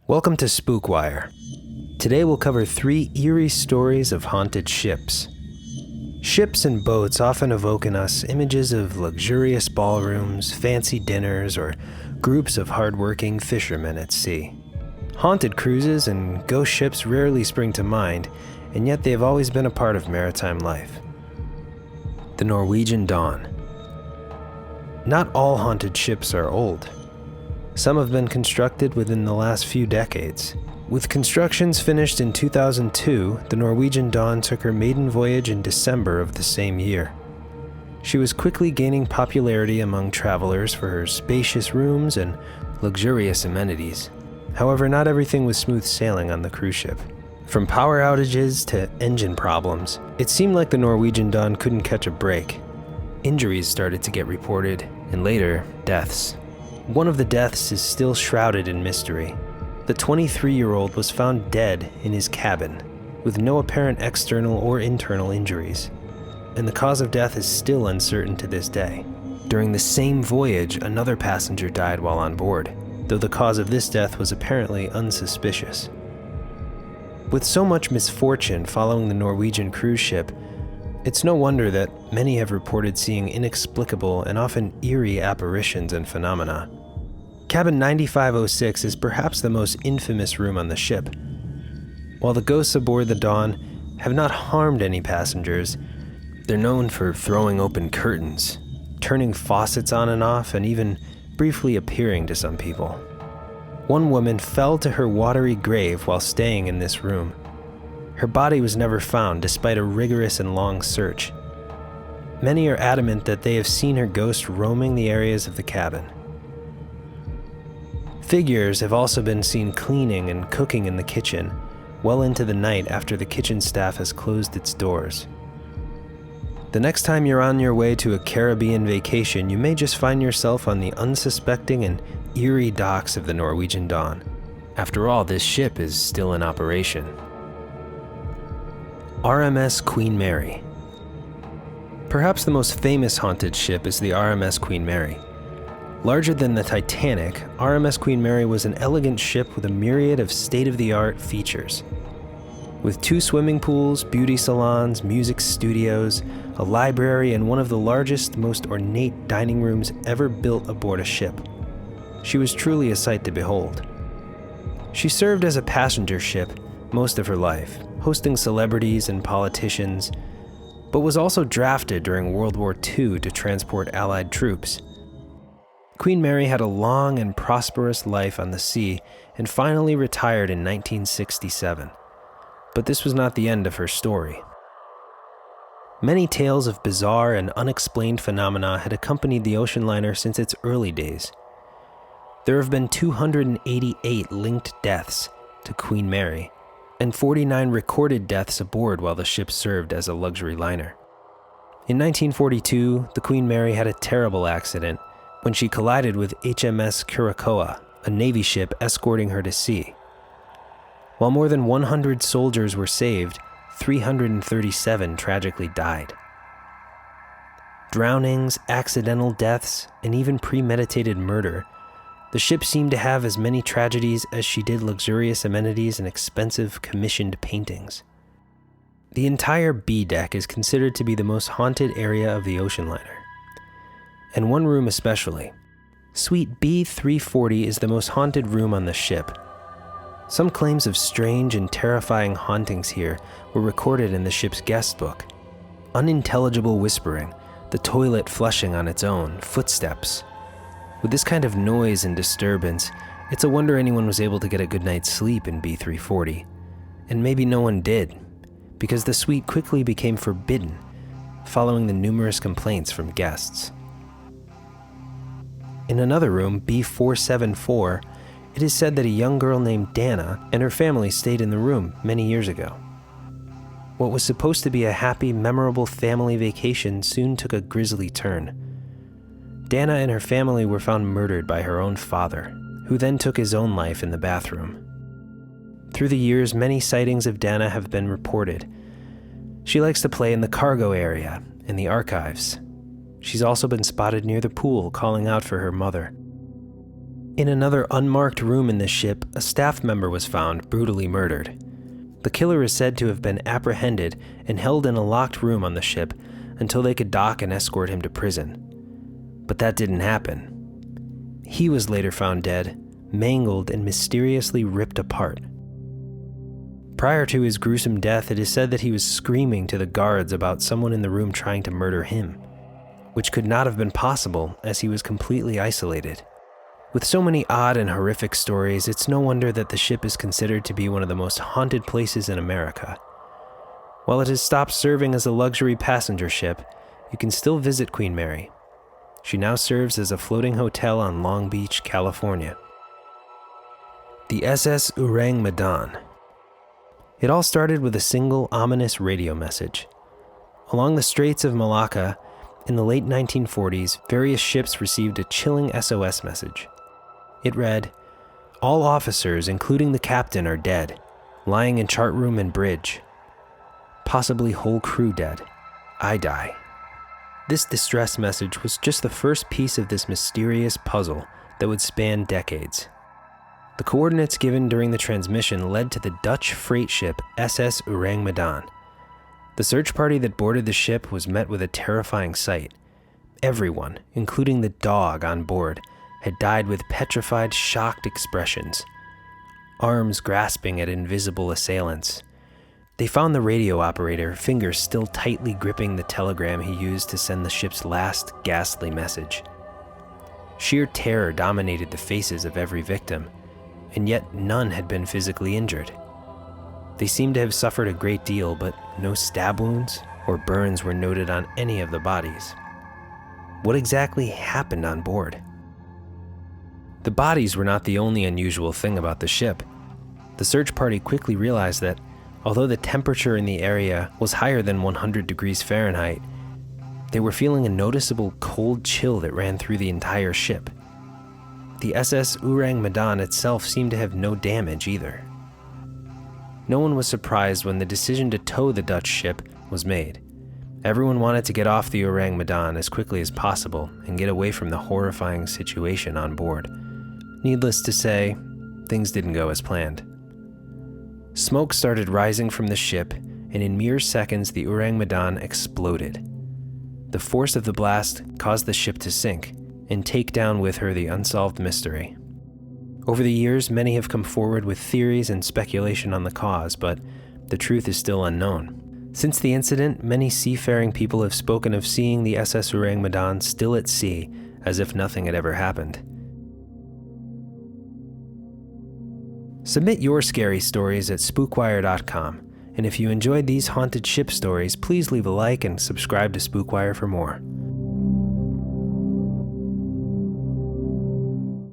Welcome to Spookwire. Today we'll cover 3 eerie stories of haunted ships. Ships and boats often evoke in us images of luxurious ballrooms, fancy dinners, or groups of hardworking fishermen at sea. Haunted cruises and ghost ships rarely spring to mind, and yet they have always been a part of maritime life. The Norwegian Dawn. Not all haunted ships are old. Some have been constructed within the last few decades. With constructions finished in 2002, the Norwegian Dawn took her maiden voyage in December of the same year. She was quickly gaining popularity among travelers for her spacious rooms and luxurious amenities. However, not everything was smooth sailing on the cruise ship. From power outages to engine problems, it seemed like the Norwegian Dawn couldn't catch a break. Injuries started to get reported, and later, deaths. One of the deaths is still shrouded in mystery. The 23-year-old was found dead in his cabin, with no apparent external or internal injuries, and the cause of death is still uncertain to this day. During the same voyage, another passenger died while on board, though the cause of this death was apparently unsuspicious. With so much misfortune following the Norwegian cruise ship, it's no wonder that many have reported seeing inexplicable and often eerie apparitions and phenomena. Cabin 9506 is perhaps the most infamous room on the ship. While the ghosts aboard the Dawn have not harmed any passengers, they're known for throwing open curtains, turning faucets on and off, and even briefly appearing to some people. One woman fell to her watery grave while staying in this room. Her body was never found despite a rigorous and long search. Many are adamant that they have seen her ghost roaming the areas of the cabin. Figures have also been seen cleaning and cooking in the kitchen well into the night after the kitchen staff has closed its doors. The next time you're on your way to a Caribbean vacation, you may just find yourself on the unsuspecting and eerie docks of the Norwegian Dawn. After all, this ship is still in operation. RMS Queen Mary. Perhaps the most famous haunted ship is the RMS Queen Mary. Larger than the Titanic, RMS Queen Mary was an elegant ship with a myriad of state-of-the-art features. With 2 swimming pools, beauty salons, music studios, a library, and one of the largest, most ornate dining rooms ever built aboard a ship, she was truly a sight to behold. She served as a passenger ship most of her life, hosting celebrities and politicians, but was also drafted during World War II to transport Allied troops. Queen Mary had a long and prosperous life on the sea and finally retired in 1967. But this was not the end of her story. Many tales of bizarre and unexplained phenomena had accompanied the ocean liner since its early days. There have been 288 linked deaths to Queen Mary, and 49 recorded deaths aboard while the ship served as a luxury liner. In 1942, the Queen Mary had a terrible accident when she collided with HMS Curaçao, a Navy ship escorting her to sea. While more than 100 soldiers were saved, 337 tragically died. Drownings, accidental deaths, and even premeditated murder, the ship seemed to have as many tragedies as she did luxurious amenities and expensive commissioned paintings. The entire B deck is considered to be the most haunted area of the ocean liner, and one room especially. Suite B340 is the most haunted room on the ship. Some claims of strange and terrifying hauntings here were recorded in the ship's guest book. Unintelligible whispering, the toilet flushing on its own, footsteps. With this kind of noise and disturbance, it's a wonder anyone was able to get a good night's sleep in B340. And maybe no one did, because the suite quickly became forbidden, following the numerous complaints from guests. In another room, B474, it is said that a young girl named Dana and her family stayed in the room many years ago. What was supposed to be a happy, memorable family vacation soon took a grisly turn. Dana and her family were found murdered by her own father, who then took his own life in the bathroom. Through the years, many sightings of Dana have been reported. She likes to play in the cargo area and the archives. She's also been spotted near the pool calling out for her mother. In another unmarked room in the ship, a staff member was found brutally murdered. The killer is said to have been apprehended and held in a locked room on the ship until they could dock and escort him to prison. But that didn't happen. He was later found dead, mangled and mysteriously ripped apart. Prior to his gruesome death, it is said that he was screaming to the guards about someone in the room trying to murder him, which could not have been possible as he was completely isolated. With so many odd and horrific stories, it's no wonder that the ship is considered to be one of the most haunted places in America. While it has stopped serving as a luxury passenger ship, you can still visit Queen Mary. She now serves as a floating hotel on Long Beach, California. The SS Orang Medan. It all started with a single ominous radio message. Along the Straits of Malacca, in the late 1940s, various ships received a chilling SOS message. It read, "All officers, including the captain, are dead, lying in chart room and bridge. Possibly whole crew dead. I die." This distress message was just the first piece of this mysterious puzzle that would span decades. The coordinates given during the transmission led to the Dutch freight ship SS Orang Medan. The search party that boarded the ship was met with a terrifying sight. Everyone, including the dog on board, had died with petrified, shocked expressions, arms grasping at invisible assailants. They found the radio operator, fingers still tightly gripping the telegram he used to send the ship's last ghastly message. Sheer terror dominated the faces of every victim, and yet none had been physically injured. They seemed to have suffered a great deal, but no stab wounds or burns were noted on any of the bodies. What exactly happened on board? The bodies were not the only unusual thing about the ship. The search party quickly realized that, although the temperature in the area was higher than 100 degrees Fahrenheit, they were feeling a noticeable cold chill that ran through the entire ship. The SS Orang Medan itself seemed to have no damage either. No one was surprised when the decision to tow the Dutch ship was made. Everyone wanted to get off the Orang Medan as quickly as possible and get away from the horrifying situation on board. Needless to say, things didn't go as planned. Smoke started rising from the ship, and in mere seconds the Orang Medan exploded. The force of the blast caused the ship to sink and take down with her the unsolved mystery. Over the years, many have come forward with theories and speculation on the cause, but the truth is still unknown. Since the incident, many seafaring people have spoken of seeing the SS Orang Medan still at sea, as if nothing had ever happened. Submit your scary stories at spookwire.com, and if you enjoyed these haunted ship stories, please leave a like and subscribe to Spookwire for more.